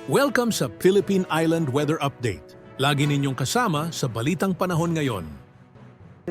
Welcome sa Philippine Island Weather Update. Lagi ninyong kasama sa Balitang Panahon ngayon.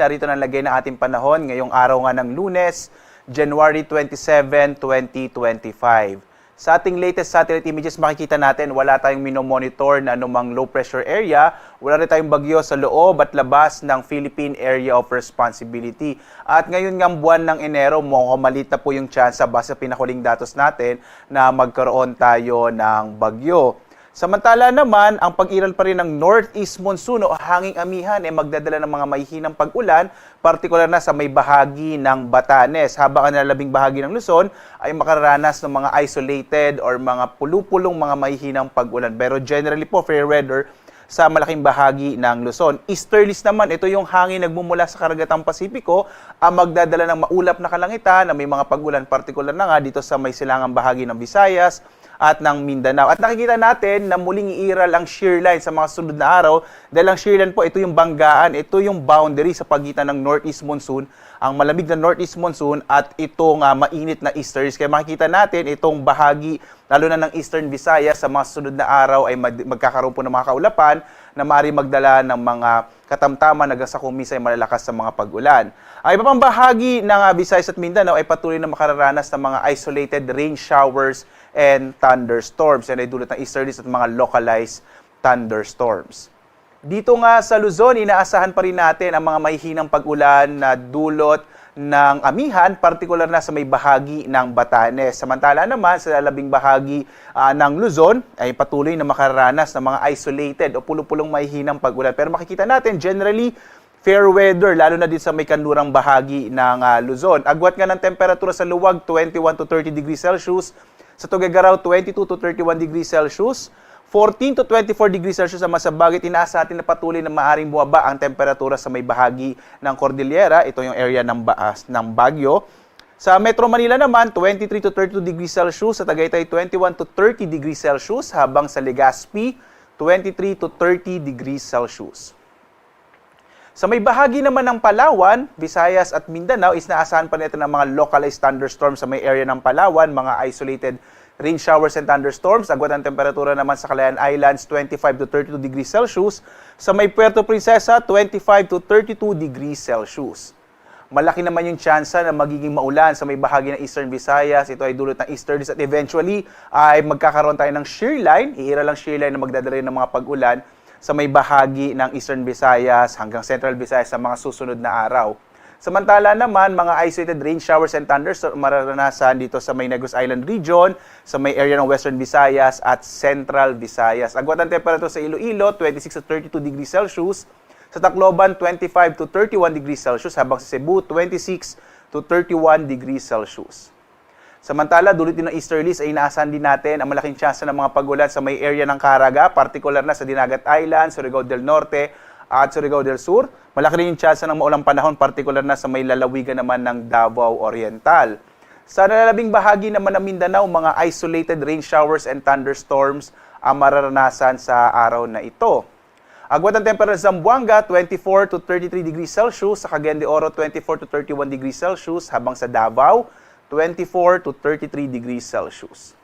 Narito na lagay na ating panahon ngayong araw nga ng Lunes, January 27, 2025. Sa ating latest satellite images, makikita natin wala tayong minomonitor na anumang low pressure area, wala rin tayong bagyo sa loob at labas ng Philippine Area of Responsibility. At ngayon nga buwan ng Enero, mukhang po yung chance base sa pinakuling datos natin na magkaroon tayo ng bagyo. Samantala naman, ang pag-iral pa rin ng northeast monsoon o hanging amihan ay magdadala ng mga mahihinang pag-ulan, partikular na sa may bahagi ng Batanes. Habang ang nalabing bahagi ng Luzon ay makararanas ng mga isolated or mga pulupulong mga mahihinang pag-ulan. Pero generally po, fair weather sa malaking bahagi ng Luzon. Easterlies naman, ito yung hangin nagmumula sa karagatang Pasipiko, ang magdadala ng maulap na kalangitan na may mga pag-ulan, partikular na nga dito sa may silangang bahagi ng Visayas at ng Mindanao. At nakikita natin na muling iiral ang shear line sa mga sunod na araw dahil ang shear line po, ito yung banggaan, ito yung boundary sa pagitan ng northeast monsoon, ang malamig na northeast monsoon at itong mainit na easterlies. Kaya makikita natin itong bahagi, lalo na ng eastern Visayas, sa mga sunod na araw ay magkakaroon po ng mga kaulapan na maaaring magdala ng mga katamtaman hanggang sa kumisay malalakas sa mga pag-ulan. Ang iba pang bahagi ng Visayas at Mindanao ay patuloy na makararanas ng mga isolated rain showers and thunderstorms. Yan ay dulot ng easterlies at mga localized thunderstorms. Dito nga sa Luzon, inaasahan pa rin natin ang mga mahihinang pag-ulan na dulot ng amihan, partikular na sa may bahagi ng Batanes. Samantala naman, sa labing bahagi ng Luzon ay patuloy na makararanas ng mga isolated o pulupulong mahihinang pag-ulan. Pero makikita natin, generally, fair weather, lalo na din sa may kanlurang bahagi ng Luzon. Agwat nga ng temperatura sa luwag, 21 to 30 degrees Celsius. Sa Tuguegarao, 22 to 31 degrees Celsius. 14 to 24 degrees Celsius sa Masabag. Inaasahan natin na patuloy na maaaring bumaba ang temperatura sa may bahagi ng Cordillera. Ito yung area ng Baguio. Sa Metro Manila naman, 23 to 32 degrees Celsius. Sa Tagaytay, 21 to 30 degrees Celsius. Habang sa Legazpi, 23 to 30 degrees Celsius. Sa may bahagi naman ng Palawan, Visayas at Mindanao, is naasahan pa natin ng mga localized thunderstorms sa may area ng Palawan, mga isolated rain showers and thunderstorms. Agwat ang temperatura naman sa Calayan Islands, 25 to 32 degrees Celsius. Sa may Puerto Princesa, 25 to 32 degrees Celsius. Malaki naman yung tsansa na magiging maulan sa may bahagi ng Eastern Visayas. Ito ay dulot ng easterlies at eventually ay magkakaroon tayo ng shear line. Iiral lang shear line na magdadala ng mga pag-ulan sa may bahagi ng Eastern Visayas hanggang Central Visayas sa mga susunod na araw. Samantala naman, mga isolated rain showers and thunderstorms mararanasan dito sa may Negros Island region, sa may area ng Western Visayas at Central Visayas. Agwat ang temperatura sa Iloilo, 26 to 32 degrees Celsius. Sa Tacloban, 25 to 31 degrees Celsius. Habang sa Cebu, 26 to 31 degrees Celsius. Samantala, dulot din ng easterlies ay inaasahan din natin ang malaking tsansa ng mga pag-ulan sa may area ng Caraga, partikular na sa Dinagat Island, Surigao del Norte at Surigao del Sur. Malaki rin yung tsansa ng maulang panahon, partikular na sa may lalawigan naman ng Davao Oriental. Sa nalalabing bahagi naman ng Mindanao, mga isolated rain showers and thunderstorms ang mararanasan sa araw na ito. Agwat ang temperatura sa Zamboanga, 24 to 33 degrees Celsius. Sa Cagayan de Oro, 24 to 31 degrees Celsius. Habang sa Davao, 24 to 33 degrees Celsius.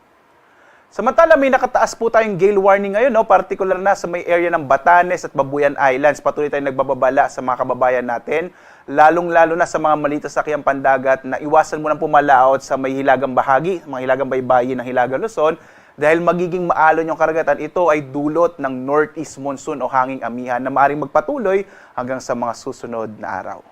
Samantala, may nakataas po tayong gale warning ngayon, partikular na sa may area ng Batanes at Babuyan Islands. Patuloy tayong nagbababala sa mga kababayan natin, lalong-lalo na sa mga maliit sa sakyang pandagat na iwasan mo nang pumalaot sa may hilagang bahagi, mga hilagang baybayin ng Hilagang Luzon, dahil magiging maalon yung karagatan. Ito ay dulot ng northeast monsoon o hanging amihan na maaaring magpatuloy hanggang sa mga susunod na araw.